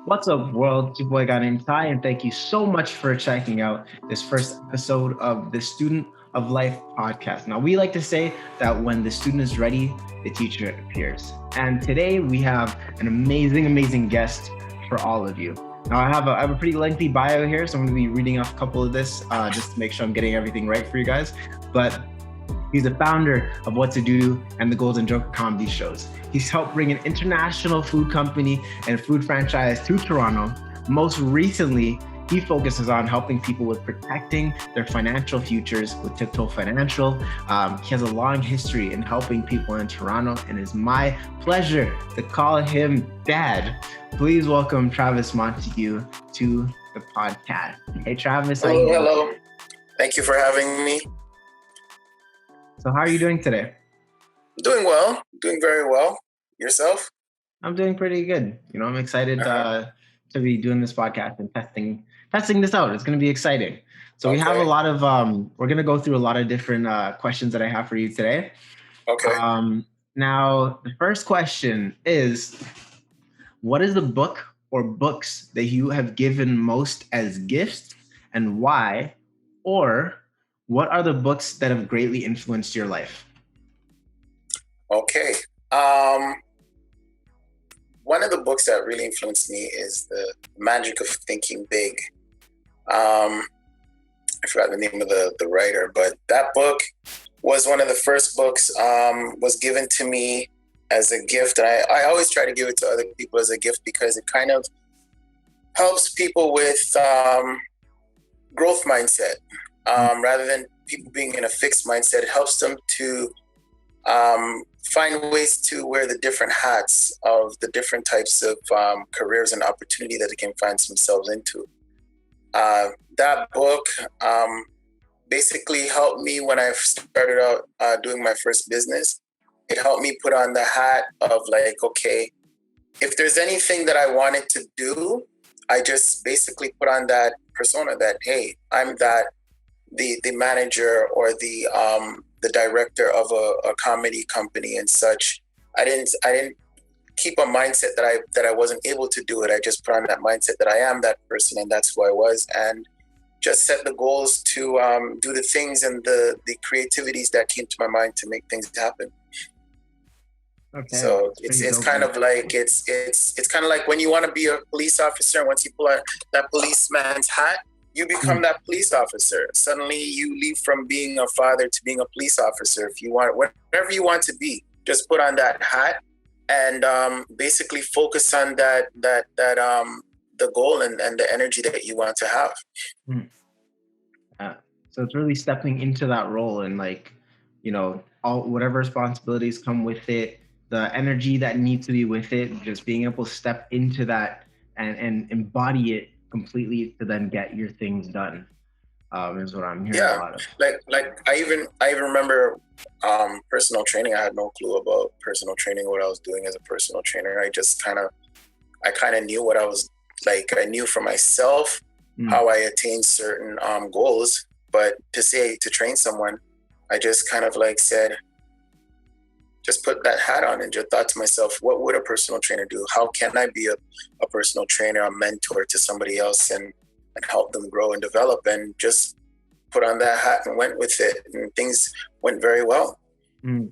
What's up, world? It's your boy guy named Tye, and thank you so much for checking out this first episode of the Student of Life podcast. Now, we like to say that when the student is ready, the teacher appears. And today we have an amazing guest for all of you. Now, I have a pretty lengthy bio here, so I'm going to be reading off a couple of this just to make sure I'm getting everything right for you guys. But he's the founder of What to Do and the Golden Joker comedy shows. He's helped bring an international food company and food franchise to Toronto. Most recently, he focuses on helping people with protecting their financial futures with Tiptoe Financial. He has a long history in helping people in Toronto, and it's my pleasure to call him Dad. Please welcome Travis Montague to the podcast. Hey, Travis. Hello. Thank you for having me. So how are you doing today? Doing well. Doing very well. Yourself? I'm doing pretty good. I'm excited to be doing this podcast and testing this out. It's going to be exciting. So we have a lot of, we're going to go through a lot of different questions that I have for you today. Okay. Now, the first question is, what is the book or books that you have given most as gifts and why? Or what are the books that have greatly influenced your life? Okay. One of the books that really influenced me is The Magic of Thinking Big. I forgot the name of the writer, but that book was one of the first books, was given to me as a gift. And I always try to give it to other people as a gift because it kind of helps people with growth mindset. Rather than people being in a fixed mindset, it helps them to find ways to wear the different hats of the different types of careers and opportunity that they can find themselves into. That book basically helped me when I started out doing my first business. It helped me put on the hat of like, okay, if there's anything that I wanted to do, I just basically put on that persona that, hey, I'm the manager or the director of a comedy company and such. I didn't keep a mindset that I wasn't able to do it. I just put on that mindset that I am that person and that's who I was, and just set the goals to do the things and the creativities that came to my mind to make things happen. Okay. So it's kind of like it's kind of like when you want to be a police officer, and once you pull out that policeman's hat, you become that police officer. Suddenly you leave from being a father to being a police officer. If you want, whatever you want to be, just put on that hat and basically focus on that the goal and the energy that you want to have. So it's really stepping into that role and all whatever responsibilities come with it, the energy that needs to be with it, just being able to step into that and embody it completely to then get your things done, is what I'm hearing a lot of. Like I even remember personal training. I had no clue about personal training, what I was doing as a personal trainer. I kind of knew what I was like. I knew for myself how I attained certain goals, but to train someone, I just kind of like said, just put that hat on and just thought to myself, what would a personal trainer do? How can I be a personal trainer, a mentor to somebody else and help them grow and develop? And just put on that hat and went with it. And things went very well.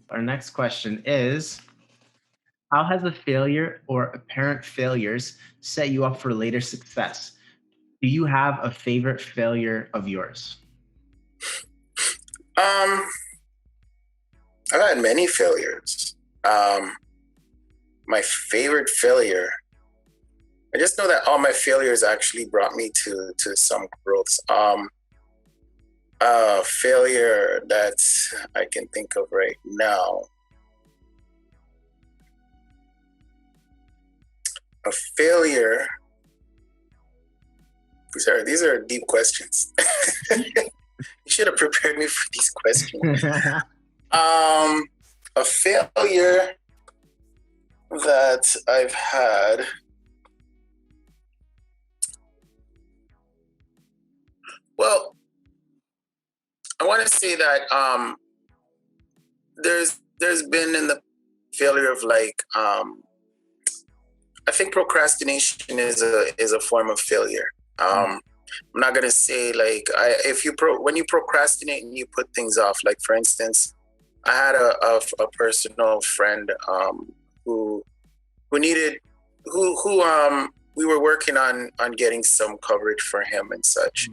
Our next question is, how has a failure or apparent failures set you up for later success? Do you have a favorite failure of yours? I've had many failures. My favorite failure, I just know that all my failures actually brought me to some growth. Failure that I can think of right now. A failure. These are deep questions. You should have prepared me for these questions. A failure that I've had. Well, I want to say that there's been in the failure of like I think procrastination is a form of failure. I'm not gonna say like when you procrastinate and you put things off. Like for instance, I had a personal friend who needed we were working on getting some coverage for him and such.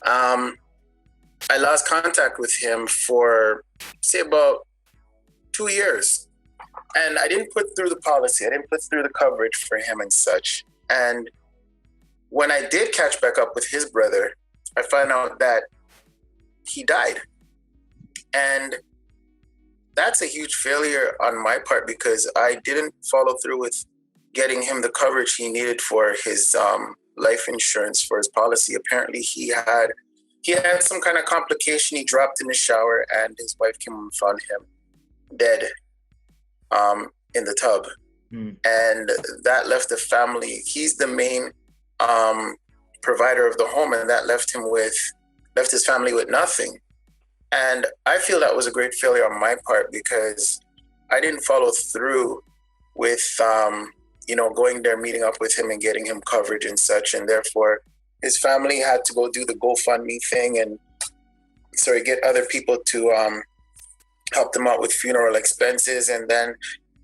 I lost contact with him for say about 2 years, and I didn't put through the policy. I didn't put through the coverage for him and such. And when I did catch back up with his brother, I found out that he died. And that's a huge failure on my part because I didn't follow through with getting him the coverage he needed for his life insurance for his policy. Apparently he had some kind of complication. He dropped in the shower and his wife came and found him dead in the tub. And that left the family. He's the main provider of the home, and that left his family with nothing. And I feel that was a great failure on my part because I didn't follow through with going there, meeting up with him and getting him coverage and such. And therefore his family had to go do the GoFundMe thing and get other people to help them out with funeral expenses. And then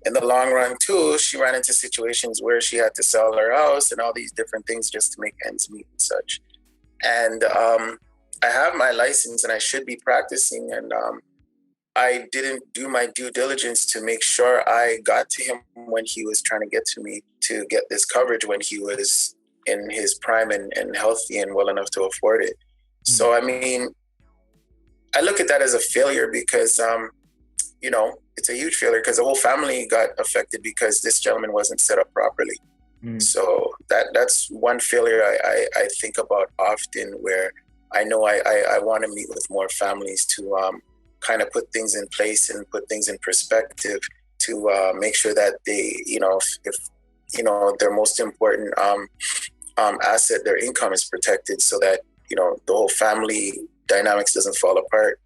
in the long run too, she ran into situations where she had to sell her house and all these different things just to make ends meet and such. And I have my license and I should be practicing, and I didn't do my due diligence to make sure I got to him when he was trying to get to me to get this coverage when he was in his prime and healthy and well enough to afford it. So, I mean, I look at that as a failure because, it's a huge failure because the whole family got affected because this gentleman wasn't set up properly. So that's one failure I think about often, where I know I want to meet with more families to kind of put things in place and put things in perspective to make sure that they, if their most important asset, their income, is protected, so that the whole family dynamics doesn't fall apart.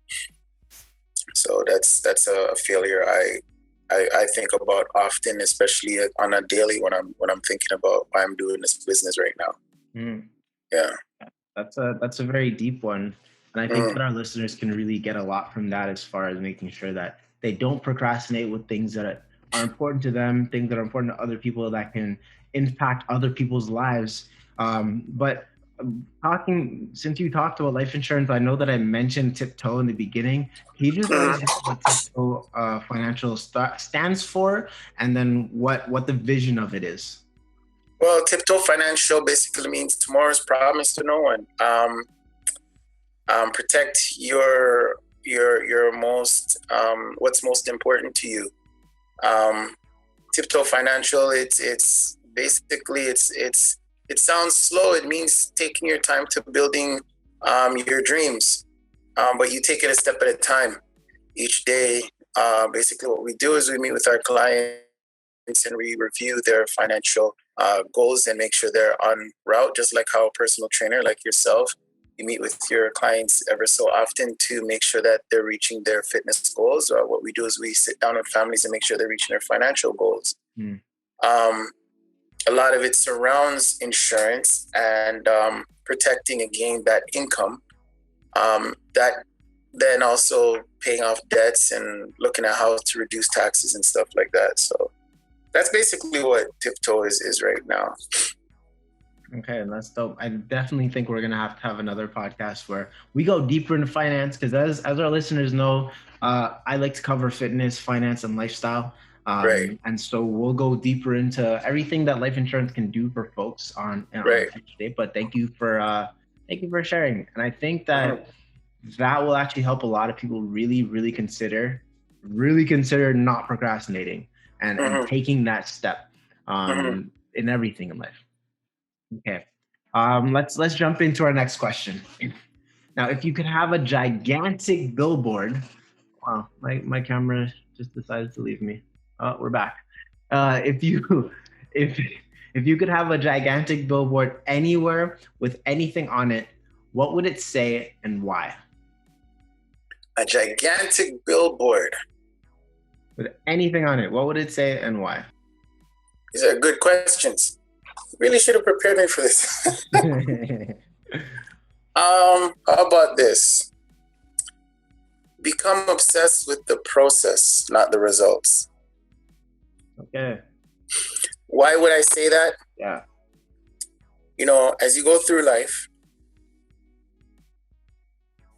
So that's a failure I think about often, especially on a daily when I'm thinking about why I'm doing this business right now. Yeah, that's a very deep one, and I think that our listeners can really get a lot from that as far as making sure that they don't procrastinate with things that are important to them, things that are important to other people that can impact other people's lives. But since you talked about life insurance, I know that I mentioned Tiptoe in the beginning. Can you just let us know what Tiptoe Financial stands for, and then what the vision of it is? Well, Tiptoe Financial basically means tomorrow's promise to no one. Protect your most what's most important to you. Tiptoe Financial, it's basically it sounds slow. It means taking your time to building your dreams, but you take it a step at a time. Each day, basically what we do is we meet with our clients and we review their financial goals and make sure they're on route, just like how a personal trainer like yourself, you meet with your clients ever so often to make sure that they're reaching their fitness goals. What we do is we sit down with families and make sure they're reaching their financial goals. A lot of it surrounds insurance and protecting again that income, that then also paying off debts and looking at how to reduce taxes and stuff like that. So that's basically what Tiptoe is right now. Okay, that's dope. I definitely think we're gonna have another podcast where we go deeper into finance, because as our listeners know, I like to cover fitness, finance, and lifestyle. Right. And so we'll go deeper into everything that life insurance can do for folks on each day. But thank you for sharing. And I think that that will actually help a lot of people really consider not procrastinating and taking that step in everything in life. Okay. Let's jump into our next question. Now, if you could have a gigantic billboard, wow, my camera just decided to leave me. We're back. If you could have a gigantic billboard anywhere with anything on it, what would it say and why? A gigantic billboard with anything on it, what would it say and why? These are good questions. Really should have prepared me for this. How about this? Become obsessed with the process, not the results. Okay. Why would I say that? Yeah. As you go through life,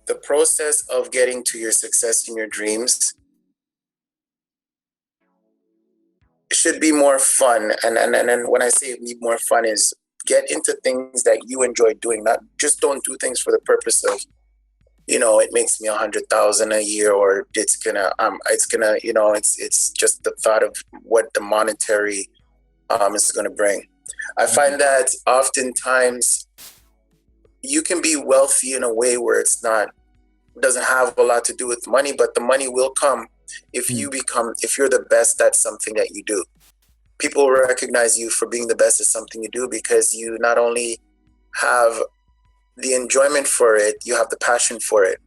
the process of getting to your success in your dreams should be more fun. And when I say need more fun is get into things that you enjoy doing, not just don't do things for the purpose of, it makes me 100,000 a year, or it's just the thought of what the monetary is going to bring. I find that oftentimes you can be wealthy in a way where doesn't have a lot to do with money, but the money will come if you're the best at something that you do. People will recognize you for being the best at something you do because you not only have the enjoyment for it, you have the passion for it,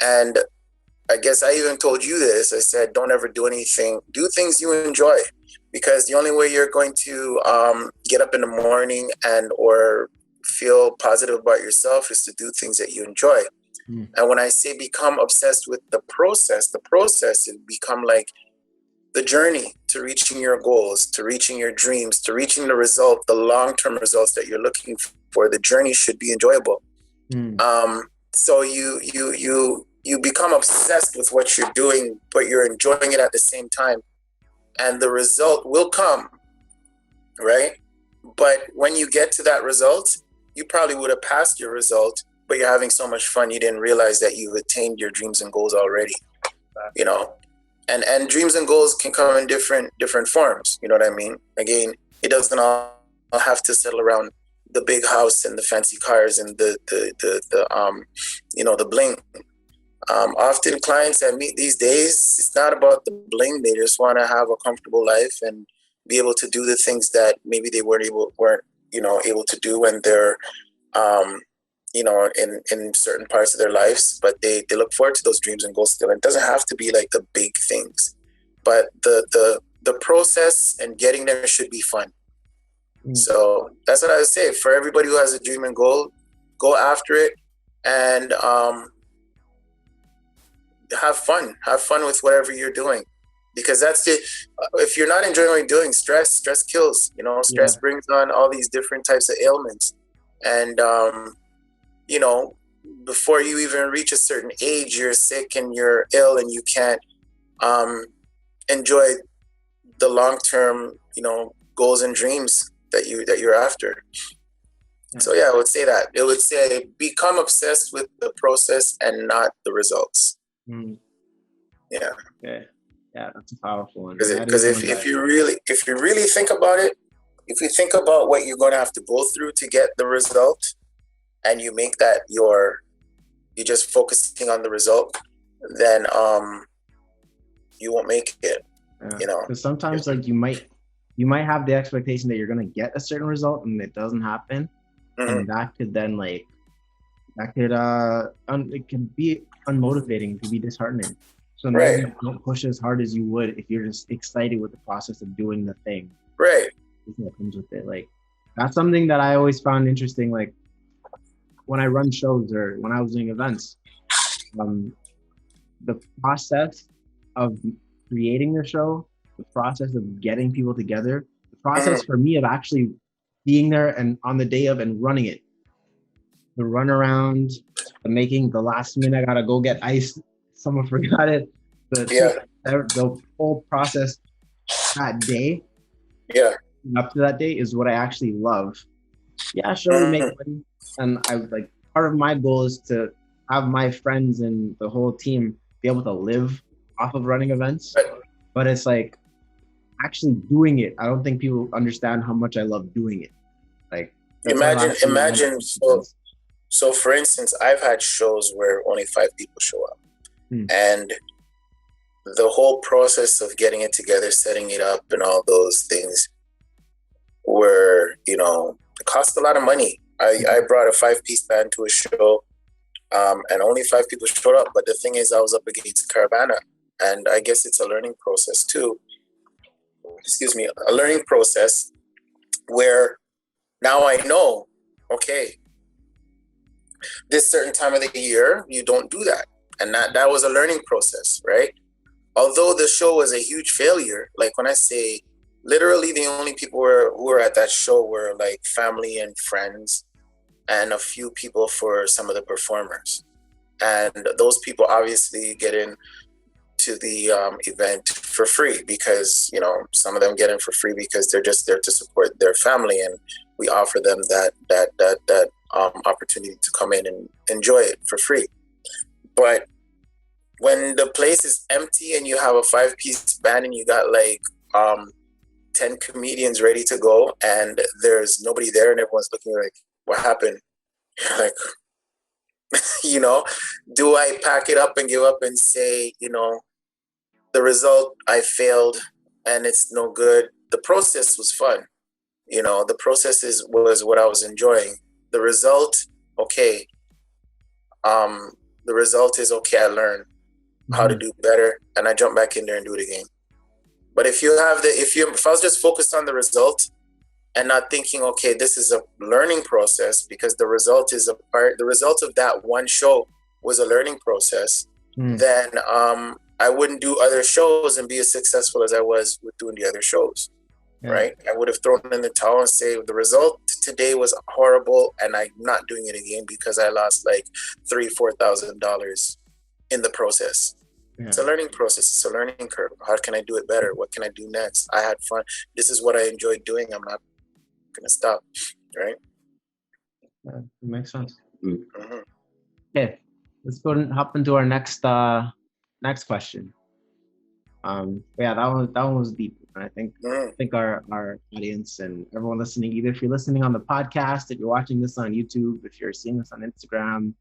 And I guess I even told you this. I said, don't ever do things you enjoy, because the only way you're going to get up in the morning or feel positive about yourself is to do things that you enjoy. And when I say become obsessed with the process will become like the journey to reaching your goals, to reaching your dreams, to reaching the result, the long-term results that you're looking for. The journey should be enjoyable. So you become obsessed with what you're doing, but you're enjoying it at the same time. And the result will come, right? But when you get to that result, you probably would have passed your result, but you're having so much fun, you didn't realize that you've attained your dreams and goals already, And dreams and goals can come in different forms, you know what I mean? Again, it doesn't all have to settle around the big house and the fancy cars and the bling. Often clients I meet these days, it's not about the bling. They just want to have a comfortable life and be able to do the things that maybe they weren't able to do when they're in certain parts of their lives, but they look forward to those dreams and goals still. It doesn't have to be like the big things, but the process and getting there should be fun. So that's what I would say for everybody who has a dream and goal. Go after it and have fun with whatever you're doing, because that's it. If you're not enjoying what you're doing, stress kills. Stress brings on all these different types of ailments, and before you even reach a certain age, you're sick and you're ill and you can't enjoy the long-term, goals and dreams that you're after. So I would say that. It would say become obsessed with the process and not the results. Yeah. Okay. Yeah, that's a powerful one. Because if you really think about it, if you think about what you're going to have to go through to get the result, and you make that you're just focusing on the result, then you won't make it. Because sometimes you might have the expectation that you're going to get a certain result and it doesn't happen, and that could then it can be unmotivating, it can be disheartening. So maybe you don't push as hard as you would if you're just excited with the process of doing the thing. Right. That comes with it. That's something that I always found interesting. When I run shows or when I was doing events, the process of creating the show, the process of getting people together, the process for me of actually being there and on the day of and running it, the run around, the making the last minute, I gotta go get ice, someone forgot it, the whole process that day, up to that day is what I actually love. Yeah, sure, we make money. And part of my goal is to have my friends and the whole team be able to live off of running events. But it's actually doing it. I don't think people understand how much I love doing it. Imagine. So for instance, I've had shows where only 5 people show up, and the whole process of getting it together, setting it up, and all those things were, it cost a lot of money. I brought a 5-piece band to a show, and only 5 people showed up. But the thing is, I was up against Caravana, and I guess it's a learning process too, a learning process where now I know, okay, this certain time of the year, you don't do that. And that was a learning process, right? Although the show was a huge failure, like when I say literally the only people who were at that show were like family and friends and a few people for some of the performers. And those people obviously get in to the event for free because, you know, some of them get in for free because they're just there to support their family, and we offer them that opportunity to come in and enjoy it for free. But when the place is empty and you have a 5-piece band and you got like 10 comedians ready to go and there's nobody there and everyone's looking like, what happened? Like, you know, do I pack it up and give up and say, you know, the result, I failed and it's no good? The process was fun. You know, the process was what I was enjoying. The result, okay. The result is, okay, I learned how to do better and I jump back in there and do it again. But if I was just focused on the result and not thinking, okay, this is a learning process, because the result of that one show was a learning process, then I wouldn't do other shows and be as successful as I was with doing the other shows, right? I would have thrown in the towel and say the result today was horrible and I'm not doing it again because I lost like $3,000-$4,000 in the process. It's a learning process. It's a learning curve. How can I do it better? What can I do next? I had fun. This is what I enjoyed doing. I'm not going to stop, right? That makes sense. Okay, let's go and hop into our next question. That one was deep. I think our audience and everyone listening, either if you're listening on the podcast, if you're watching this on YouTube, if you're seeing this on Instagram,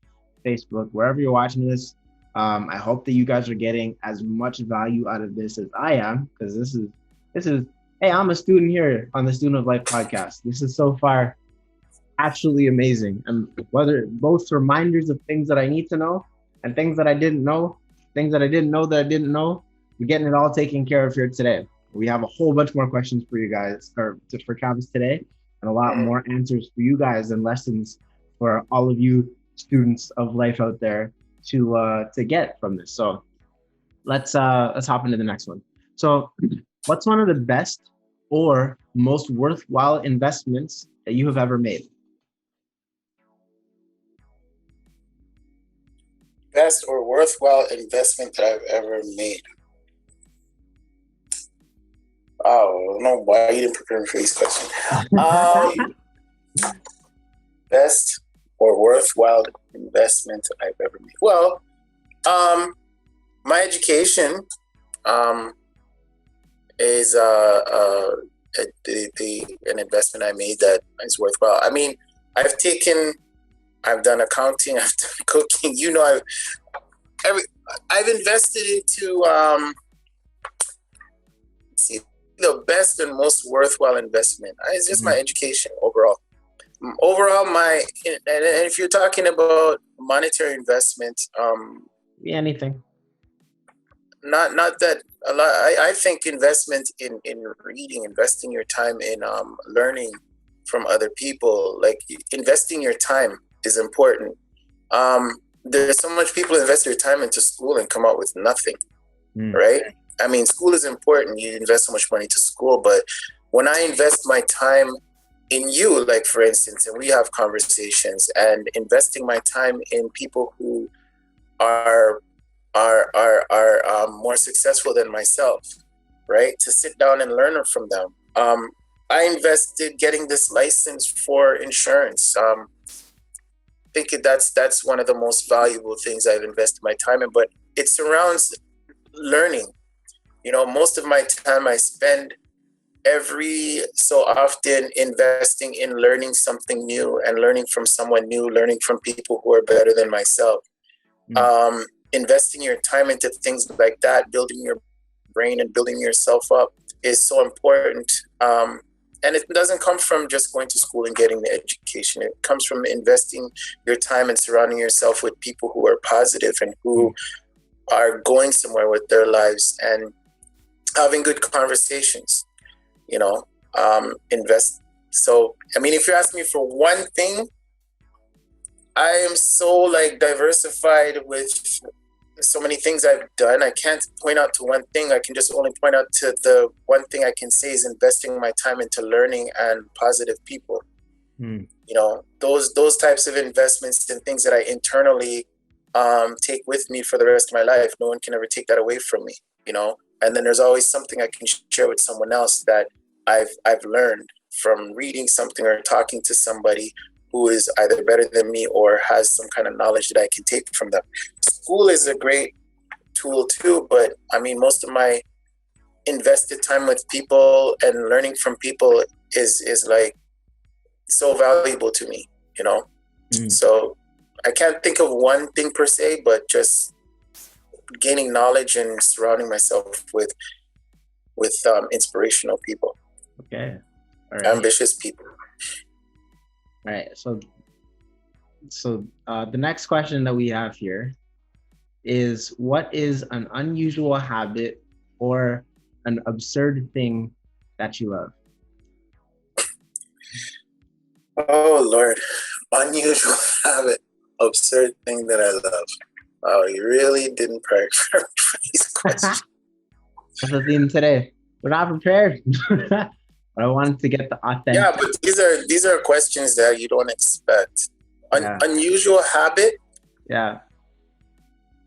Facebook, wherever you're watching this, I hope that you guys are getting as much value out of this as I am, because this is hey, I'm a student here on the Student of Life podcast. This is so far absolutely amazing, and whether both reminders of things that I need to know and things that I didn't know, things that I didn't know that I didn't know, we're getting it all taken care of here today. We have a whole bunch more questions for you guys, or for Travis today, and a lot more answers for you guys and lessons for all of you students of life out there to get from this. So let's hop into the next one. So what's one of the best or most worthwhile investments that you have ever made? Best or worthwhile investment that I've ever made. Oh, no, why you didn't prepare me for these questions. Best or worthwhile investment I've ever made. Well, my education is an investment I made that is worthwhile. I mean, I've done accounting, I've done cooking. You know, I've invested into the best and most worthwhile investment. It's just my education overall. Overall, and if you're talking about monetary investment, anything. Not that a lot. I think investment in reading, investing your time in learning from other people, like investing your time is important. There's so much people invest their time into school and come out with nothing, right? I mean, school is important. You invest so much money to school, but when I invest my time in you, like for instance, and we have conversations, and investing my time in people who are more successful than myself, right? To sit down and learn from them. I invested getting this license for insurance. I think that's one of the most valuable things I've invested my time in, but it surrounds learning. You know, most of my time I spend every so often investing in learning something new and learning from someone new, learning from people who are better than myself. Investing your time into things like that, building your brain and building yourself up is so important. And it doesn't come from just going to school and getting the education. It comes from investing your time and surrounding yourself with people who are positive and who are going somewhere with their lives and having good conversations. invest. So, I mean, if you're asking me for one thing, I am so like diversified with so many things I've done. I can't point out to one thing. I can just only point out to the one thing I can say is investing my time into learning and positive people. Those types of investments and things that I internally take with me for the rest of my life. No one can ever take that away from me, and then there's always something I can share with someone else that I've learned from reading something or talking to somebody who is either better than me or has some kind of knowledge that I can take from them. School is a great tool too, but I mean, most of my invested time with people and learning from people is like so valuable to me, So I can't think of one thing per se, but just gaining knowledge and surrounding myself with inspirational people. Okay. All right. Ambitious people. All right. So the next question that we have here is, what is an unusual habit or an absurd thing that you love? Oh, Lord. Unusual habit, absurd thing that I love. Wow, you really didn't prepare for these questions. That's the theme today. We're not prepared. But I wanted to get the authentic. Yeah, but these are questions that you don't expect. Unusual habit. Yeah.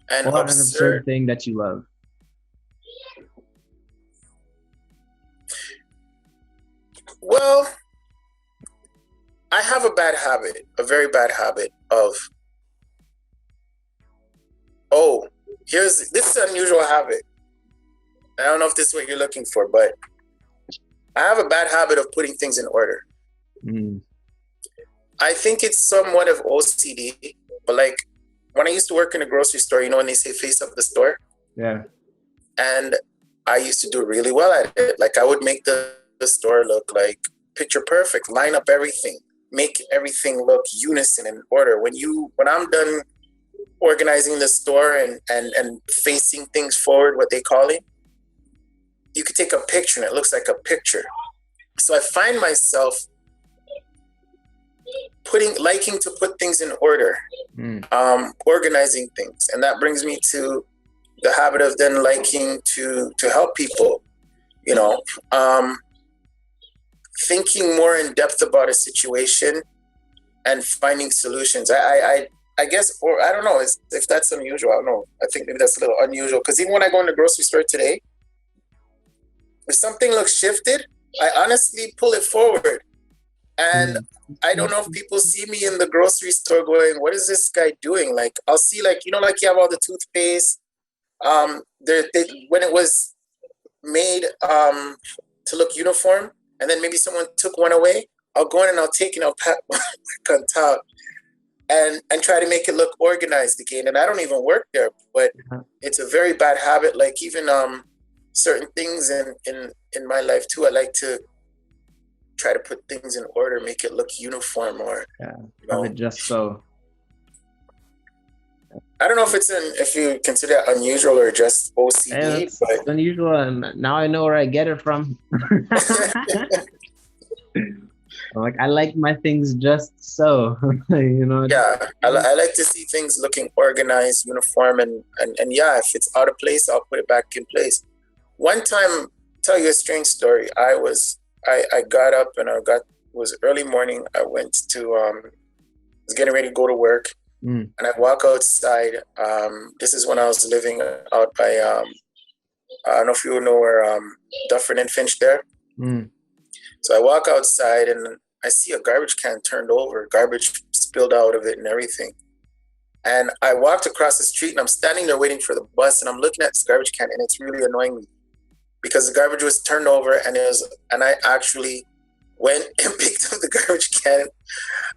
And an absurd thing that you love. Well, I have a very bad habit of, this is an unusual habit. I don't know if this is what you're looking for, but I have a bad habit of putting things in order. I think it's somewhat of OCD, but like when I used to work in a grocery store, when they say face up the store? Yeah. And I used to do really well at it. Like I would make the store look like picture perfect, line up everything, make everything look unison and order. When I'm done organizing the store and facing things forward, what they call it, you could take a picture and it looks like a picture. So I find myself liking to put things in order, organizing things. And that brings me to the habit of then liking to help people, thinking more in depth about a situation and finding solutions. I guess, or I don't know if that's unusual. I don't know. I think maybe that's a little unusual, because even when I go in the grocery store today, if something looks shifted, I honestly pull it forward. And I don't know if people see me in the grocery store going, what is this guy doing? Like, I'll see, like you have all the toothpaste. When it was made to look uniform, and then maybe someone took one away, I'll go in and I'll take and I'll pat on top and try to make it look organized again. And I don't even work there, but it's a very bad habit. Like even certain things in my life too, I like to try to put things in order, make it look uniform, or just so. I don't know if you consider it unusual or just OCD, but it's unusual, and now I know where I get it from. Like I like my things just so, Yeah, I like to see things looking organized, uniform, and yeah, if it's out of place, I'll put it back in place. One time, tell you a strange story. I got up and it was early morning. I went to was getting ready to go to work, and I walk outside. This is when I was living out by I don't know if you know where Dufferin and Finch there. So I walk outside and I see a garbage can turned over, garbage spilled out of it and everything. And I walked across the street and I'm standing there waiting for the bus, and I'm looking at this garbage can, and it's really annoying me because the garbage was turned over, and I actually went and picked up the garbage can.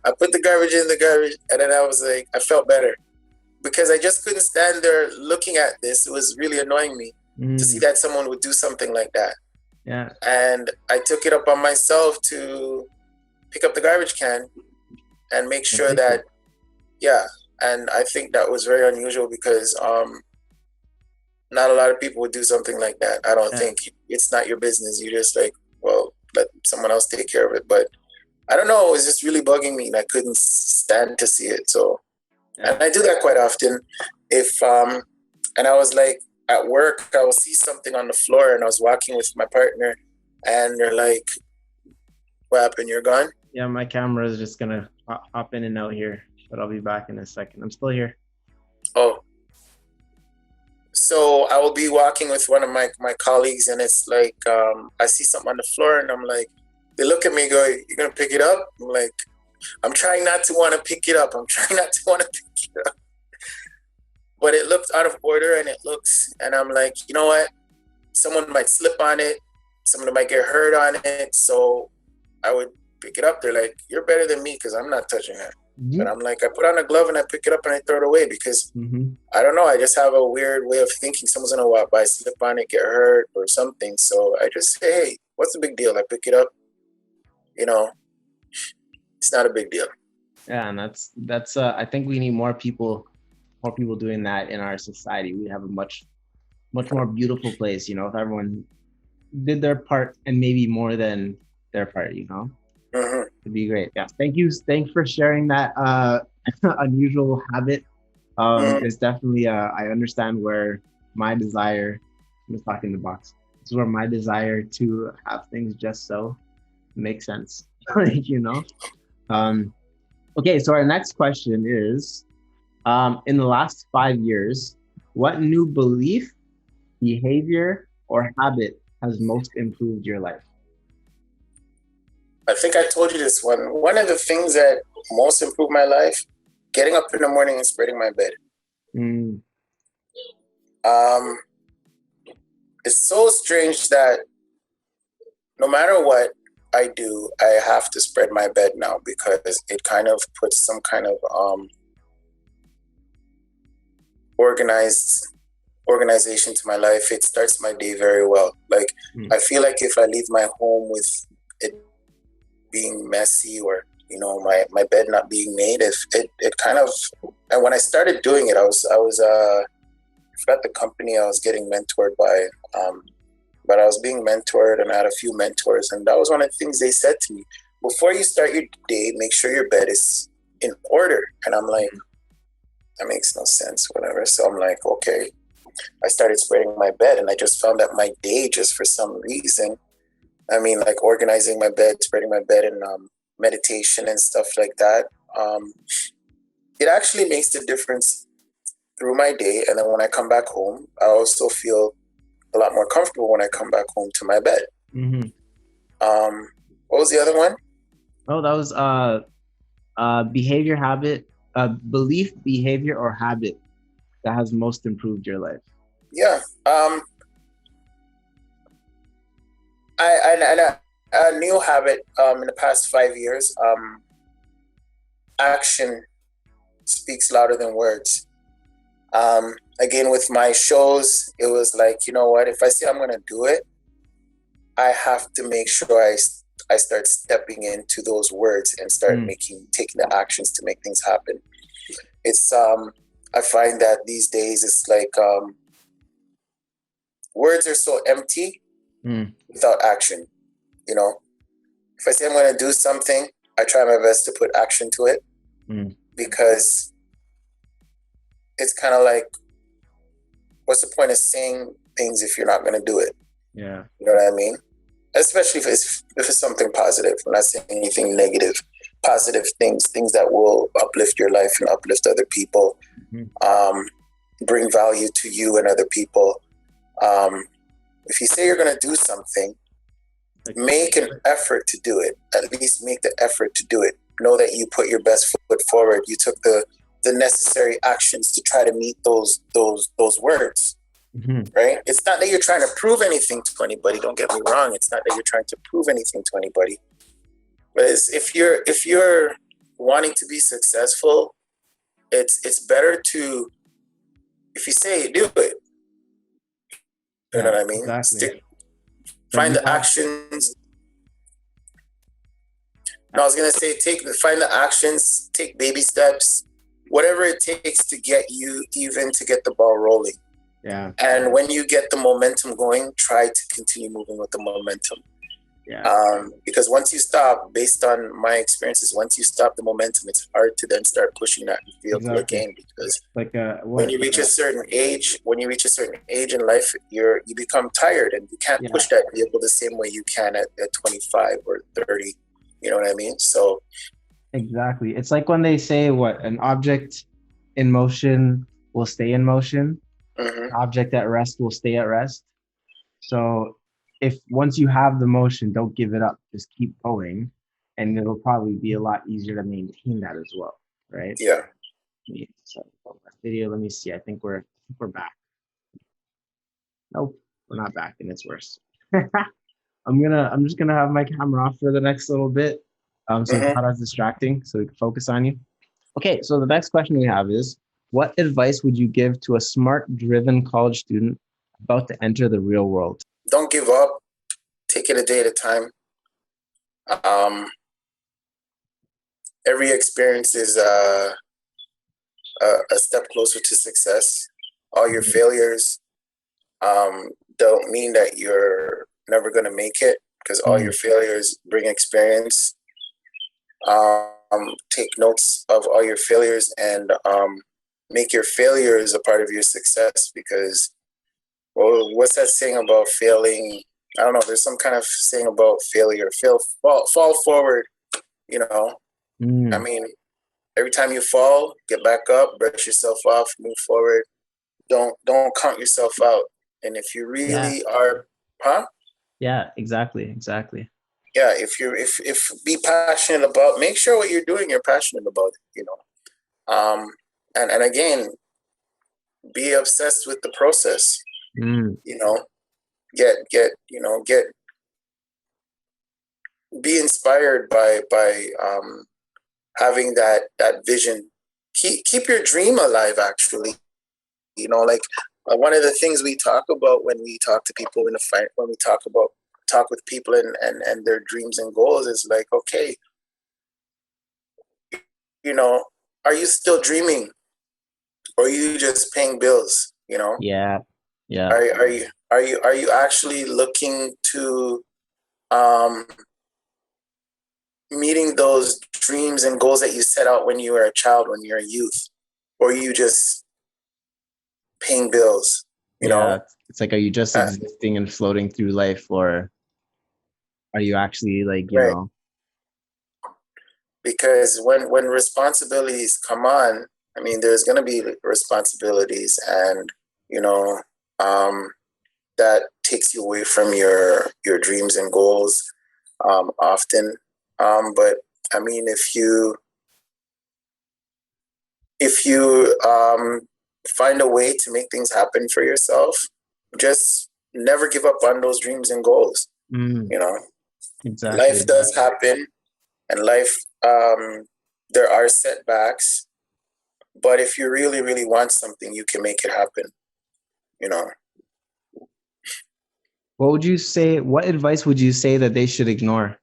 I put the garbage in the garbage, and then I was like, I felt better because I just couldn't stand there looking at this. It was really annoying me to see that someone would do something like that. Yeah. And I took it up on myself to pick up the garbage can and make sure that, and I think that was very unusual because not a lot of people would do something like that. I don't think. It's not your business. You just like well, let someone else take care of it. But I don't know, it was just really bugging me and I couldn't stand to see it. So, and I do that quite often. If, and I was like at work, I will see something on the floor and I was walking with my partner and they're like, what happened? You're gone? Yeah, my camera is just gonna hop in and out here, but I'll be back in a second. I'm still here. Oh. So I will be walking with one of my colleagues and it's like, I see something on the floor and I'm like, they look at me and go, you're going to pick it up? I'm like, I'm trying not to want to pick it up. I'm trying not to want to pick it up. But it looked out of order and I'm like, you know what? Someone might slip on it. Someone might get hurt on it. So I would pick it up. They're like, you're better than me because I'm not touching that. Mm-hmm. But I'm like, I put on a glove and I pick it up and I throw it away because I don't know. I just have a weird way of thinking someone's going to walk by, slip on it, get hurt or something. So I just say, hey, what's the big deal? I pick it up. You know, it's not a big deal. Yeah, and that's I think we need more people doing that in our society. We have a much more beautiful place, you know, if everyone did their part and maybe more than their part, you know. It'd be great. Yeah. Thanks for sharing that unusual habit. It's definitely I understand where my desire, I'm just talking the box. This is where my desire to have things just so makes sense. You know? Okay, so our next question is, in the last 5 years, what new belief, behavior, or habit has most improved your life? I think I told you this one. One of the things that most improved my life, getting up in the morning and spreading my bed. It's so strange that no matter what I do, I have to spread my bed now because it kind of puts some kind of organization to my life. It starts my day very well. Like I feel like if I leave my home with it being messy or, you know, my bed not being made, it kind of, and when I started doing it, I forgot the company I was getting mentored by, but I was being mentored and I had a few mentors, and that was one of the things they said to me: before you start your day, make sure your bed is in order. And I'm like, that makes no sense, whatever. So I'm like, okay. I started spreading my bed and I just found that my day, just for some reason, I mean, like organizing my bed, spreading my bed, and meditation and stuff like that, it actually makes a difference through my day. And then when I come back home, I also feel a lot more comfortable when I come back home to my bed. What was the other one? Oh, that was behavior, habit, belief, behavior, or habit that has most improved your life. Yeah. A new habit in the past 5 years, action speaks louder than words. Again, with my shows, it was like, you know what, if I say I'm going to do it, I have to make sure I start stepping into those words and start taking the actions to make things happen. It's, I find that these days it's like, words are so empty without action. You know, if I say I'm going to do something, I try my best to put action to it because it's kind of like, what's the point of saying things if you're not going to do it? Yeah. You know what I mean? Especially if it's something positive. I'm not saying anything negative. Positive things that will uplift your life and uplift other people, bring value to you and other people. If you say you're going to do something, make an effort to do it. At least make the effort to do it. Know that you put your best foot forward. You took the necessary actions to try to meet those words. Right? It's not that you're trying to prove anything to anybody. Don't get me wrong. It's not that you're trying to prove anything to anybody. But if you're wanting to be successful, it's better to, if you say it, do it. You know what I mean? Exactly. Find the actions. No, I was gonna say find the actions, take baby steps, whatever it takes to get you even to get the ball rolling. Yeah. And when you get the momentum going, try to continue moving with the momentum. Because once you stop, based on my experiences, once you stop the momentum, it's hard to then start pushing that vehicle again. Because when you reach a certain age, in life, you become tired and you can't push that vehicle the same way you can at 25 or 30. You know what I mean? So exactly, it's like when they say an object in motion will stay in motion. An object at rest will stay at rest. So if once you have the motion, don't give it up. Just keep going, and it'll probably be a lot easier to maintain that as well, right? Yeah. So video. Let me see. I think we're back. Nope, we're not back, and it's worse. I'm just gonna have my camera off for the next little bit, so it's not as distracting, so we can focus on you. Okay, so the next question we have is, what advice would you give to a smart, driven college student about to enter the real world? Don't give up. Take it a day at a time. Every experience is a step closer to success. All your failures don't mean that you're never going to make it, because all your failures bring experience. Take notes of all your failures and make your failures a part of your success, because what's that saying about failing? I don't know. There's some kind of saying about failure. Fall forward. You know. I mean, every time you fall, get back up, brush yourself off, move forward. Don't count yourself out. And if you really are, Yeah, exactly. Yeah, if be passionate about, make sure what you're doing, you're passionate about it. You know. And again, be obsessed with the process. You know, be inspired by having that vision. Keep your dream alive, actually. You know, like one of the things we talk about when we talk to people when we talk with people and their dreams and goals is like, okay, you know, are you still dreaming, or are you just paying bills? You know? Yeah. Are you actually looking to meeting those dreams and goals that you set out when you were a child, when you're a youth, or are you just paying bills? You know, it's like, are you just existing and floating through life, or are you actually like, you know? Because when responsibilities come on, I mean, there's going to be responsibilities, and you know, that takes you away from your dreams and goals often. But I mean, if you find a way to make things happen for yourself, just never give up on those dreams and goals. You know, exactly. Life does happen, and life, there are setbacks, but if you really, really want something, you can make it happen. You know. What advice would you say that they should ignore?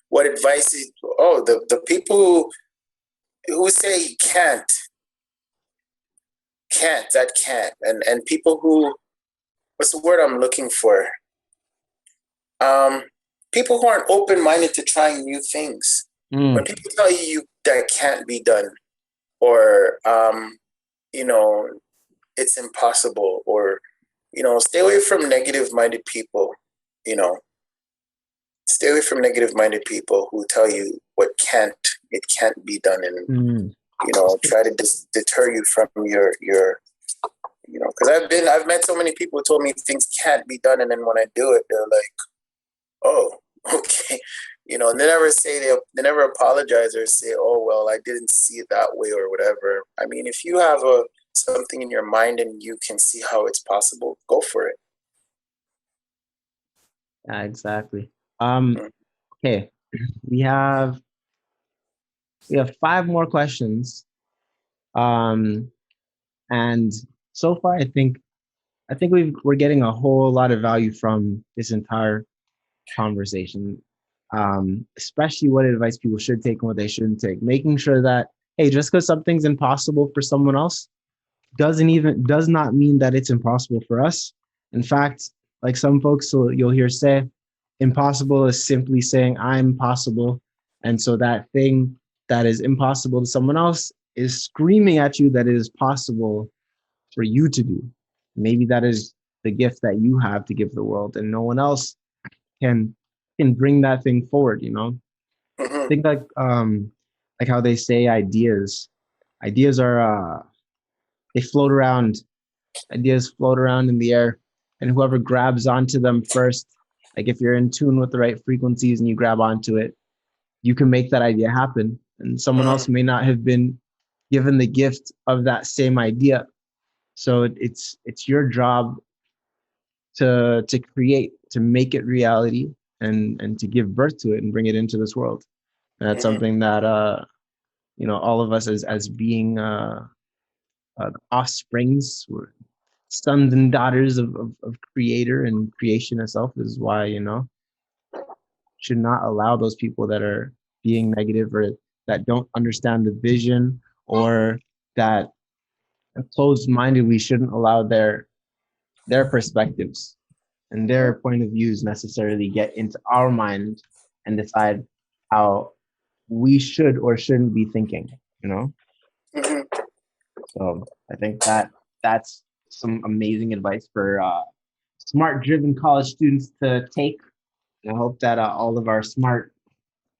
What advice is, the people who say can't, and people who, what's the word I'm looking for? People who aren't open-minded to trying new things. When people tell you that can't be done, or you know, it's impossible, or you know, stay away from negative-minded people. You know, stay away from negative-minded people who tell you it can't be done, and you know, try to deter you from your you know, because I've met so many people who told me things can't be done, and then when I do it, they're like, oh, okay, you know, and they never apologize or say, oh well, I didn't see it that way or whatever. I mean, if you have something in your mind and you can see how it's possible, go for it. Yeah, exactly. Okay, we have 5 more questions, and so far I think we're getting a whole lot of value from this entire conversation, especially what advice people should take and what they shouldn't take. Making sure that, hey, just because something's impossible for someone else does not mean that it's impossible for us. In fact, like some folks you'll hear say, impossible is simply saying I'm possible. And so that thing that is impossible to someone else is screaming at you that it is possible for you to do. Maybe that is the gift that you have to give the world, and no one else can bring that thing forward, you know? Mm-hmm. Think like how they say ideas are they float around. Ideas float around in the air, and whoever grabs onto them first, like if you're in tune with the right frequencies and you grab onto it, you can make that idea happen. And someone else Mm-hmm. may not have been given the gift of that same idea. So it's your job to create, to make it reality, and to give birth to it and bring it into this world. And that's Mm-hmm. something that all of us as being offsprings, we're sons and daughters of creator and creation itself, is why, should not allow those people that are being negative or that don't understand the vision, or that are closed-minded. We shouldn't allow their perspectives and their point of views necessarily get into our mind and decide how we should or shouldn't be thinking, you know? Mm-hmm. So I think that's some amazing advice for smart driven college students to take. And I hope that all of our smart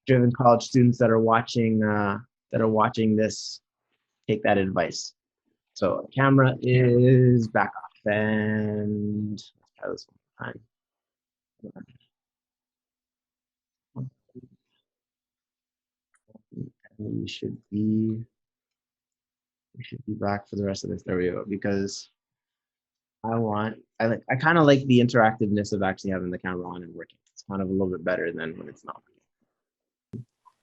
driven college students that are watching this take that advice. So camera is back off, and let's try this one time. We should be back for the rest of this. There we go. Because I kind of like the interactiveness of actually having the camera on and working. It's kind of a little bit better than when it's not.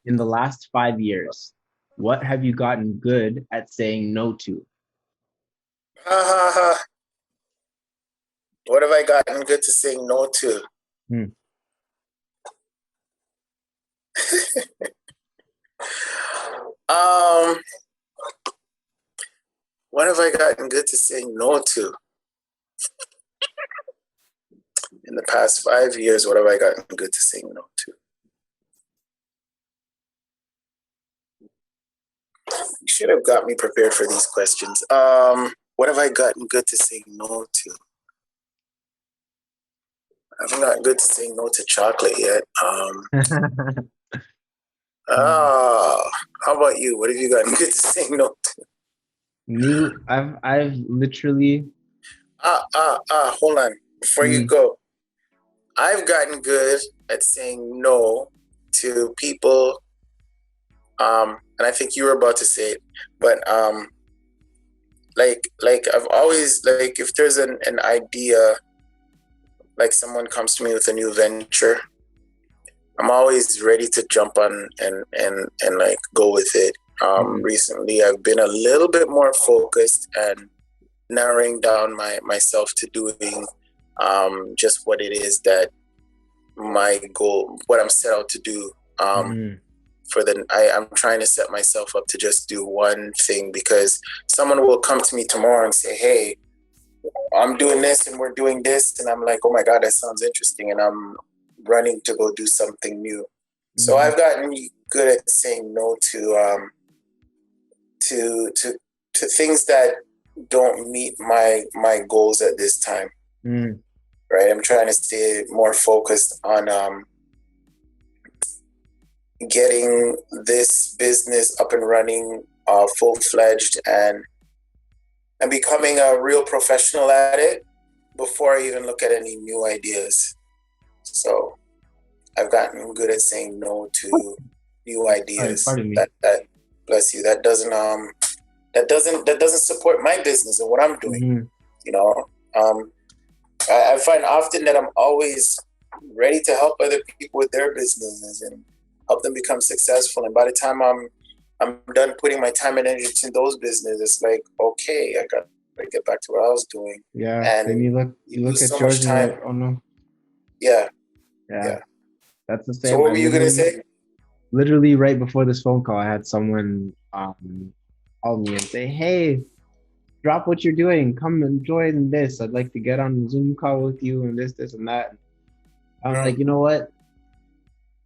In the last 5 years, what have you gotten good at saying no to? Ha ha ha. What have I gotten good to saying no to? Hmm. Um, what have I gotten good to saying no to? In the past 5 years, what have I gotten good to saying no to? You should have got me prepared for these questions. What have I gotten good to saying no to? I haven't gotten good to saying no to chocolate yet. How about you? What have you gotten good to saying no to? Me, I've literally. Hold on. Before you go, I've gotten good at saying no to people. And I think you were about to say it, but like I've always, like, if there's an idea, like someone comes to me with a new venture, I'm always ready to jump on and like go with it. Recently I've been a little bit more focused and narrowing down myself to doing just what it is that my goal, what I'm set out to do. I'm trying to set myself up to just do one thing, because someone will come to me tomorrow and say, hey, I'm doing this and we're doing this, and I'm like, oh my God, that sounds interesting, and I'm running to go do something new. So I've gotten good at saying no to things that don't meet my goals at this time. Right, I'm trying to stay more focused on getting this business up and running full-fledged and becoming a real professional at it before I even look at any new ideas. So I've gotten good at saying no to new ideas. Pardon me. That bless you. That doesn't support my business and what I'm doing. You know, I find often that I'm always ready to help other people with their businesses and help them become successful. And by the time I'm done putting my time and energy into those businesses, it's like, okay, I got to get back to what I was doing. Yeah. And then you look at so yours much and you're time. like, oh no. Yeah. That's the same. So what were you gonna say? Literally right before this phone call, I had someone call me and say, hey, drop what you're doing, come and join this. I'd like to get on a Zoom call with you and this and that. I'm like, you know what?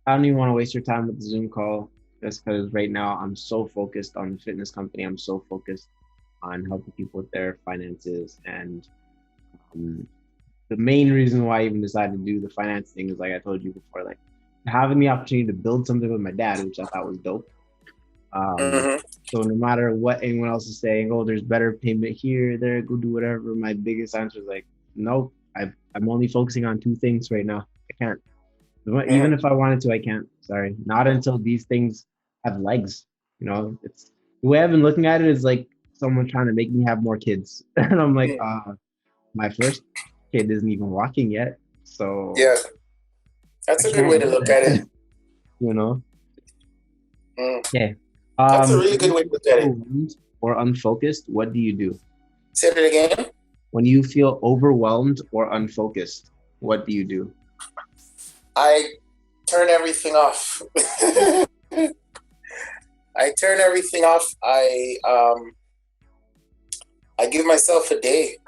I don't even want to waste your time with the Zoom call just because right now I'm so focused on the fitness company. I'm so focused on helping people with their finances. And um, the main reason why I even decided to do the finance thing is like I told you before, like having the opportunity to build something with my dad, which I thought was dope. Mm-hmm. So no matter what anyone else is saying, oh, there's better payment here, there, go do whatever. My biggest answer is like, nope, I'm only focusing on two things right now. I can't. Even if I wanted to, I can't. Sorry, not until these things have legs. You know, it's the way I've been looking at it is like someone trying to make me have more kids, and I'm like, my first kid isn't even walking yet, so Yeah, I that's a good way can't to do look at it. that. You know. Okay. That's a really When good way to you look feel at it. overwhelmed or unfocused, what do you do? Say it again. When you feel overwhelmed or unfocused, what do you do? I turn everything off. I turn everything off. I give myself a day.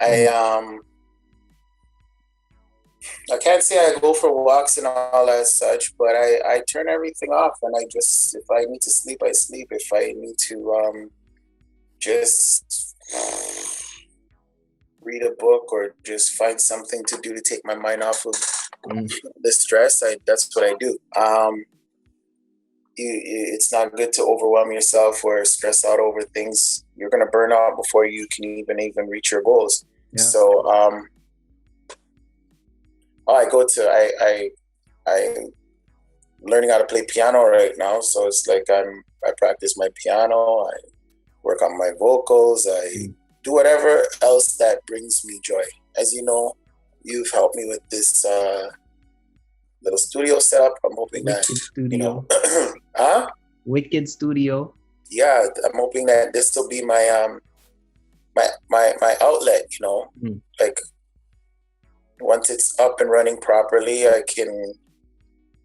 I can't say I go for walks and all that such, but I turn everything off, and I just, if I need to sleep, I sleep. If I need to just read a book or just find something to do to take my mind off of the stress, that's what I do. It's not good to overwhelm yourself or stress out over things. You're gonna burn out before you can even reach your goals. Yeah. So I learning how to play piano right now. So it's like I practice my piano. I work on my vocals. I do whatever else that brings me joy. As you know, you've helped me with this little studio setup. I'm hoping Wicked that studio. Wicked studio. Yeah, I'm hoping that this will be my my outlet. Like once it's up and running properly, I can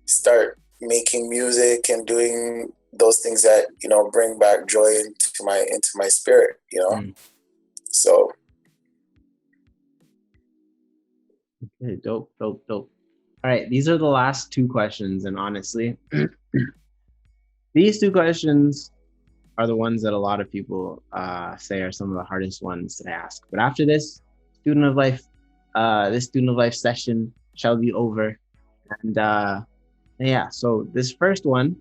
start making music and doing those things that bring back joy into my spirit. So. Okay, dope. All right, these are the last two questions, and honestly, these two questions are the ones that a lot of people say are some of the hardest ones to ask. But after this student of life session shall be over, and yeah. So this first one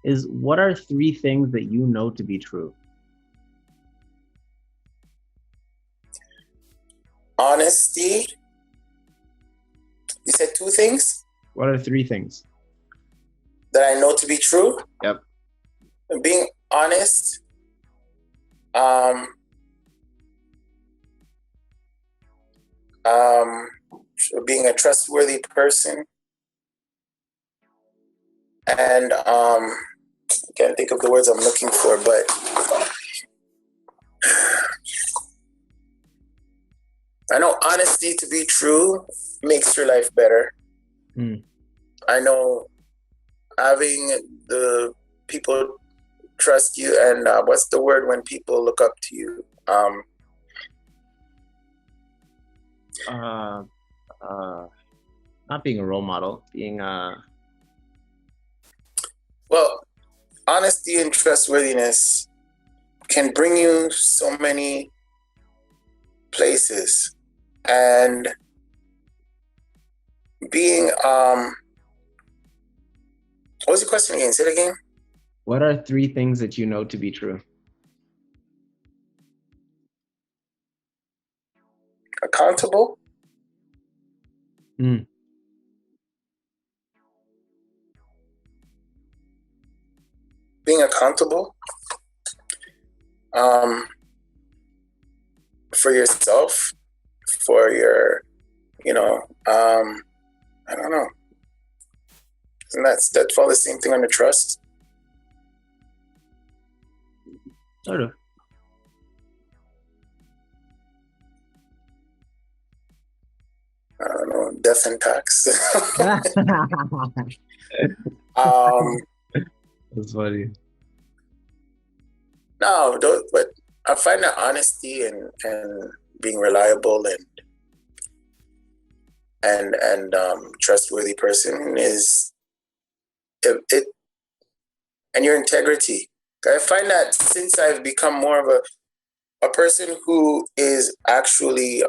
is: what are three things that you know to be true? Honesty. You said two things? What are three things that I know to be true? Yep. Being honest. Being a trustworthy person. And I can't think of the words I'm looking for, but I know honesty to be true makes your life better. I know having the people trust you, and what's the word when people look up to you? Not being a role model, being well, honesty and trustworthiness can bring you so many places. And being what was your question again? Say it again. What are three things that you know to be true? Accountable. Being accountable for yourself, for your, I don't know. And that fall the same thing under trust? Sort of. I don't know, death and tax. That's funny. No, but I find that honesty and being reliable and and trustworthy person is it and your integrity. I find that since I've become more of a person who is actually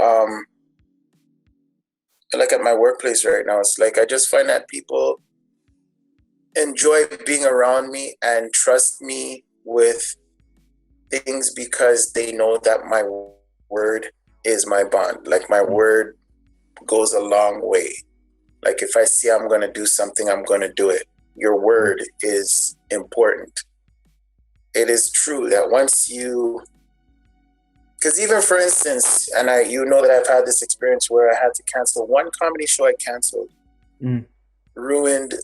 like at my workplace right now, it's like I just find that people enjoy being around me and trust me with things because they know that my word is my bond. Like my word goes a long way. Like if I say I'm going to do something, I'm going to do it. Your word is important. It is true that once you, because even for instance, and you know that I've had this experience where I had to cancel one comedy show. I canceled, ruined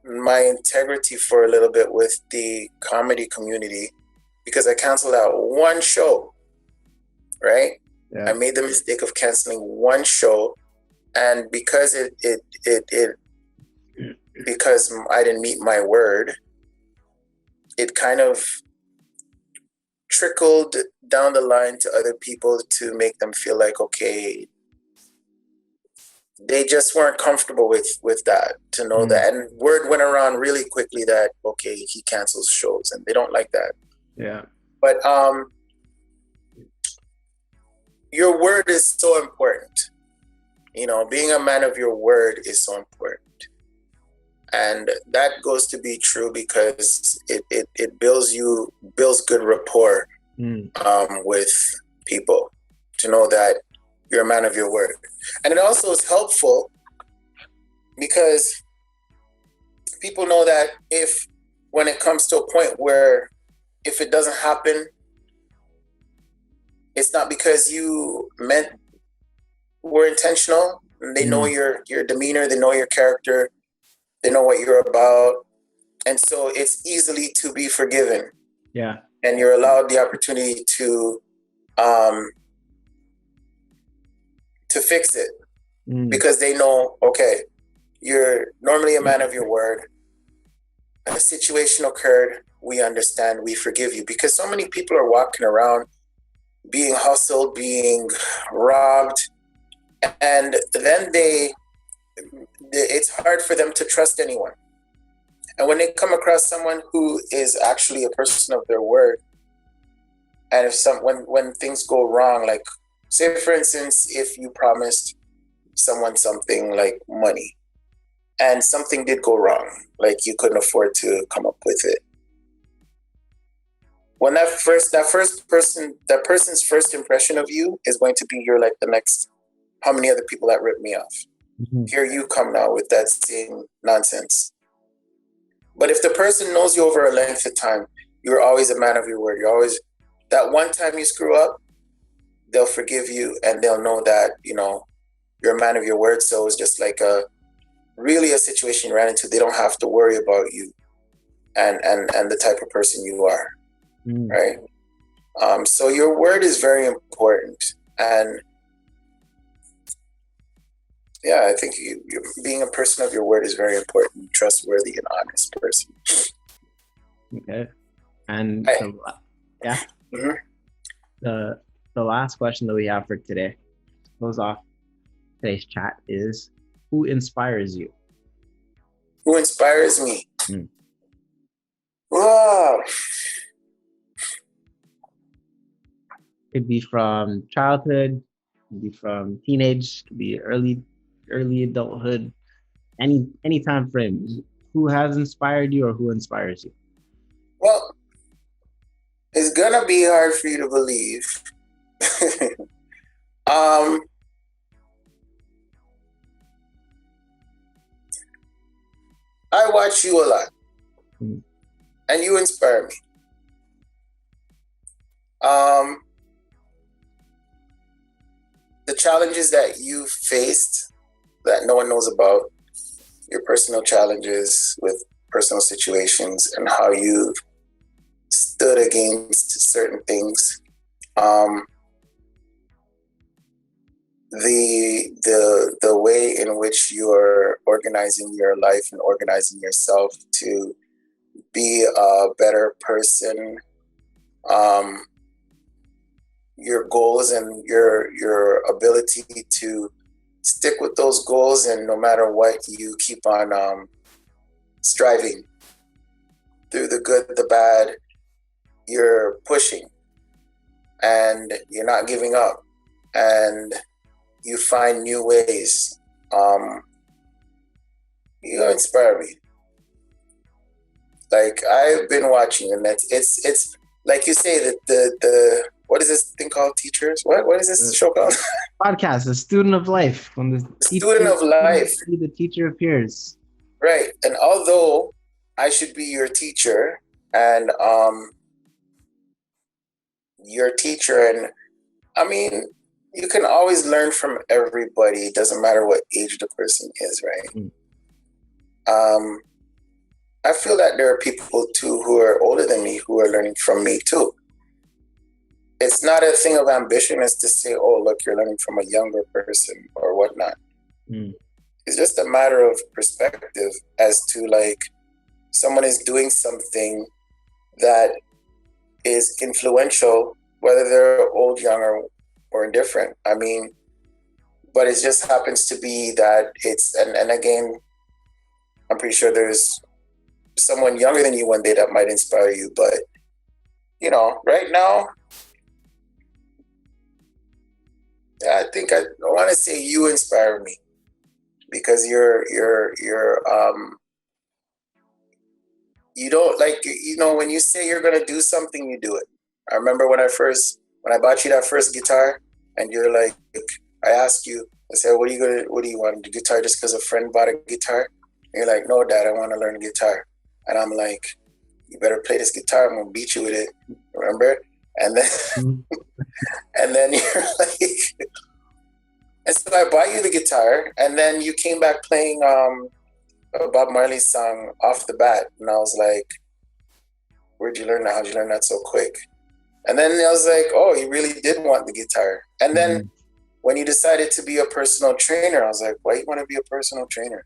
my integrity for a little bit with the comedy community because I canceled out one show, right? Yeah. I made the mistake of canceling one show, and because because I didn't meet my word, it kind of trickled down the line to other people to make them feel like, okay, they just weren't comfortable with that, to know that. And word went around really quickly that, okay, he cancels shows, and they don't like that. Yeah. But your word is so important. You know, being a man of your word is so important. And that goes to be true because it builds good rapport with people, to know that you're a man of your word. And it also is helpful because people know that when it comes to a point where if it doesn't happen, it's not because you were intentional. They know your demeanor, they know your character, they know what you're about. And so it's easily to be forgiven. Yeah. And you're allowed the opportunity to fix it because they know, okay, you're normally a man of your word. A situation occurred, we understand, we forgive you. Because so many people are walking around being hustled, being robbed, and then it's hard for them to trust anyone. And when they come across someone who is actually a person of their word, and when things go wrong, like say for instance, if you promised someone something like money and something did go wrong, like you couldn't afford to come up with it. When that person's first impression of you is going to be, you're like the next, how many other people that ripped me off? Here you come now with that same nonsense. But if the person knows you over a length of time, you're always a man of your word. You're always, that one time you screw up, they'll forgive you and they'll know that, you know, you're a man of your word. So it's just like really a situation you ran into. They don't have to worry about you and the type of person you are. Right? So your word is very important. And yeah, I think you being a person of your word is very important, trustworthy and honest person. Okay. And Mm-hmm. the last question that we have for today, to close off today's chat, is who inspires you? Who inspires me? Wow. Could be from childhood, could be from teenage, could be early adulthood, any time frame. Who has inspired you or who inspires you? Well, it's gonna be hard for you to believe. I watch you a lot, and you inspire me. The challenges that you faced that no one knows about, your personal challenges with personal situations and how you stood against certain things. The way in which you're organizing your life and organizing yourself to be a better person, your goals and your ability to stick with those goals, and no matter what, you keep on striving through the good, the bad. You're pushing, and you're not giving up, and you find new ways. You inspire me. Like, I've been watching, and it's like you say, that the what is this thing called? Teachers? What is this show called? Podcast, The Student of Life. When the Student of Life. The teacher appears. Right. And although I should be your teacher, and I mean, you can always learn from everybody. It doesn't matter what age the person is, right? I feel that there are people too who are older than me who are learning from me too. It's not a thing of ambition as to say, oh, look, you're learning from a younger person or whatnot. It's just a matter of perspective as to, like, someone is doing something that is influential, whether they're old, young, or indifferent. I mean, but it just happens to be that it's, and again, I'm pretty sure there's someone younger than you one day that might inspire you. But, you know, right now, I think I want to say you inspire me, because you're you don't, like, you know, when you say you're going to do something, you do it. I remember when I bought you that first guitar, and you're like, I asked you, I said, what do you want, the guitar just because a friend bought a guitar? And you're like, no, Dad, I want to learn guitar. And I'm like, you better play this guitar, I'm going to beat you with it. Remember? And then, and then you're like, and so I bought you the guitar, and then you came back playing Bob Marley's song Off the Bat. And I was like, where'd you learn that? How'd you learn that so quick? And then I was like, oh, you really did want the guitar. And then when you decided to be a personal trainer, I was like, why you want to be a personal trainer?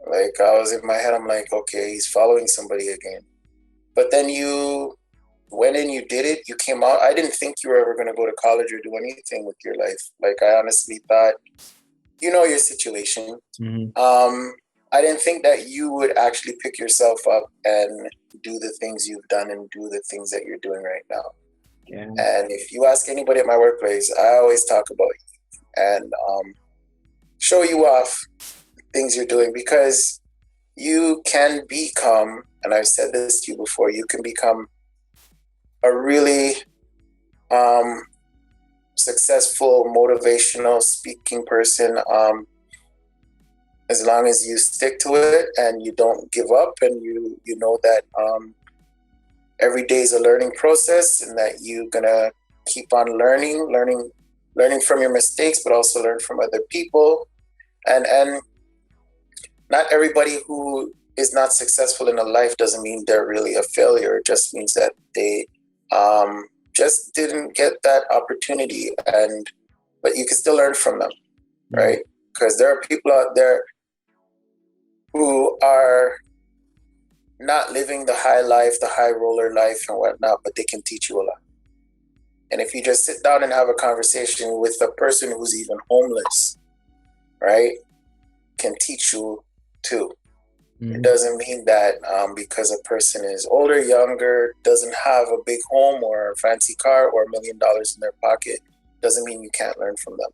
Like, I was in my head, I'm like, okay, he's following somebody again. But then you went in, you did it, you came out. I didn't think you were ever going to go to college or do anything with your life. Like, I honestly thought, you know, your situation. I didn't think that you would actually pick yourself up and do the things you've done and do the things that you're doing right now. Yeah. And if you ask anybody at my workplace, I always talk about you and show you off things you're doing, because you can become, and I've said this to you before, you can become a really successful, motivational speaking person, as long as you stick to it and you don't give up, and you know that every day is a learning process, and that you're gonna keep on learning from your mistakes, but also learn from other people. And not everybody who is not successful in a life doesn't mean they're really a failure. It just means that they just didn't get that opportunity, but you can still learn from them, right? Because there are people out there who are not living the high life, the high roller life and whatnot, but they can teach you a lot. And if you just sit down and have a conversation with a person who's even homeless, right, can teach you too. It doesn't mean that because a person is older, younger, doesn't have a big home or a fancy car or $1 million in their pocket, doesn't mean you can't learn from them.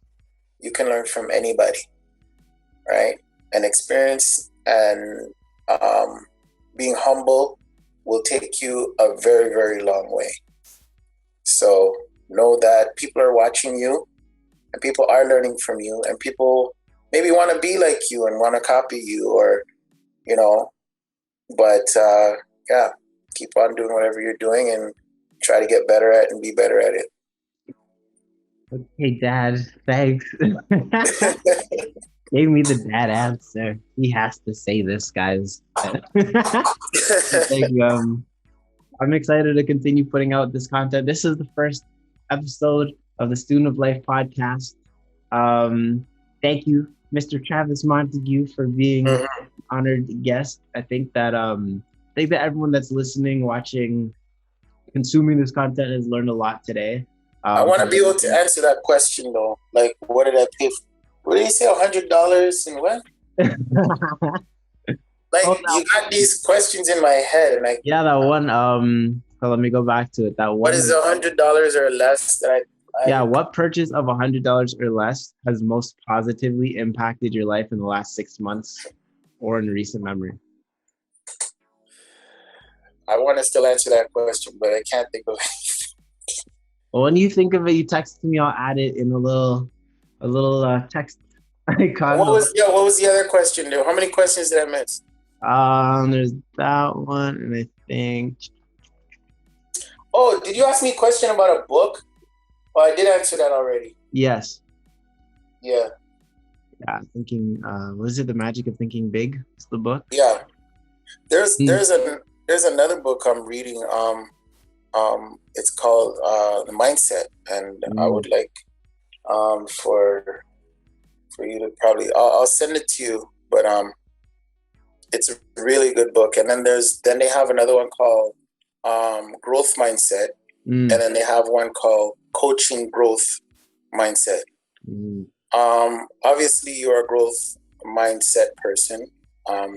You can learn from anybody, right? And experience and being humble will take you a very, very long way. So know that people are watching you, and people are learning from you, and people maybe want to be like you and want to copy you, or, you know, but yeah, keep on doing whatever you're doing and try to get better at and be better at it. Okay, Dad, thanks. Gave me the dad answer. He has to say this, guys. Thank you. I'm excited to continue putting out this content. This is the first episode of the Student of Life podcast. Thank you, Mr. Travis Montague, for being an honored guest. I think that everyone that's listening, watching, consuming this content has learned a lot today. I want to be able to answer that question though. Like, what did I pay for? What did you say? $100 and what? Like, you got these questions in my head, and like, yeah, that one. So let me go back to it. That one. What is $100 or less that Yeah, what purchase of $100 or less has most positively impacted your life in the last 6 months or in recent memory? I want to still answer that question, but I can't think of it. Well, when you think of it, you text me. I'll add it in a little text icon. What was the other question, dude? How many questions did I miss? There's that one, and I think. Oh, did you ask me a question about a book? Oh, I did answer that already. Yes. Yeah. Yeah, thinking. What is it? The Magic of Thinking Big. It's the book. Yeah. There's another book I'm reading. It's called The Mindset, and I would like for you to probably. I'll send it to you, but it's a really good book. And then they have another one called Growth Mindset, and then they have one called Coaching Growth Mindset. Obviously, you're a growth mindset person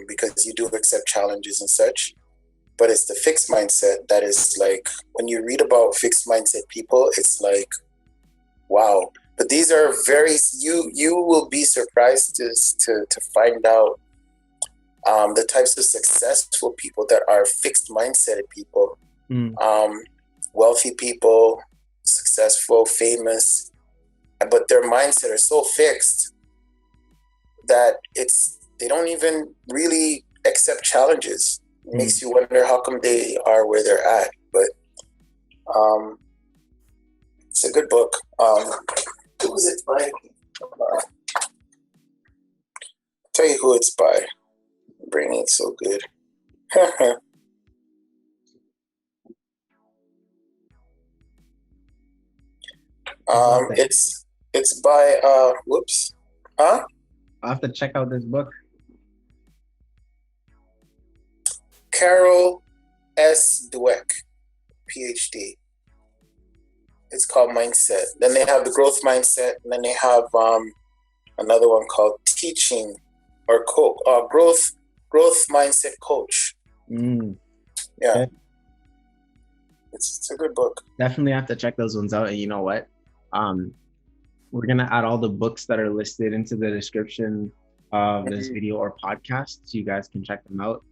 because you do accept challenges and such. But it's the fixed mindset that is like, when you read about fixed mindset people, it's like, wow. But these are you will be surprised to find out the types of successful people that are fixed mindset people, wealthy people, successful, famous, but their mindset are so fixed that they don't even really accept challenges. It makes you wonder how come they are where they're at. But it's a good book. Who was it by? I'll tell you who it's by. Brain ain't so good. It's by whoops. Huh? I'll have to check out this book. Carol S. Dweck, PhD. It's called Mindset. Then they have the Growth Mindset, and then they have another one called Teaching or Growth Mindset Coach. Yeah, okay. It's a good book. Definitely have to check those ones out. And you know what? We're gonna add all the books that are listed into the description of this video or podcast, so you guys can check them out.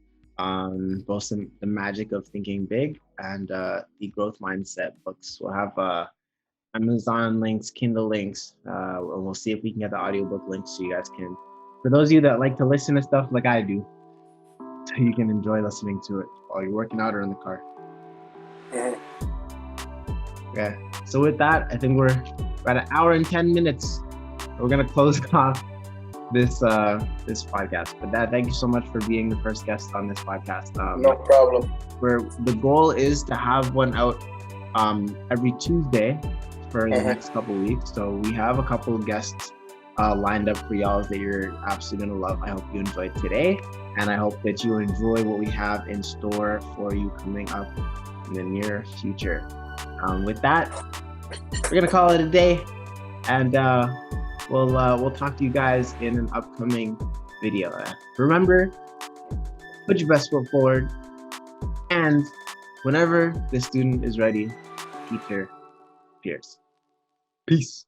Both The Magic of Thinking Big and the Growth Mindset books. We'll have Amazon links, Kindle links. We'll see if we can get the audiobook links so you guys can, for those of you that like to listen to stuff like I do, so you can enjoy listening to it while you're working out or in the car. Okay, so with that, I think we're about an hour and 10 minutes. We're gonna close off this podcast. But Dad, thank you so much for being the first guest on this podcast. No problem. Where the goal is to have one out every Tuesday for the next couple of weeks. So we have a couple of guests lined up for y'all that you're absolutely gonna love. I hope you enjoyed today, and I hope that you enjoy what we have in store for you coming up in the near future. With that, we're gonna call it a day, and we'll talk to you guys in an upcoming video. Remember, put your best foot forward, and whenever the student is ready, teacher appears. Peace.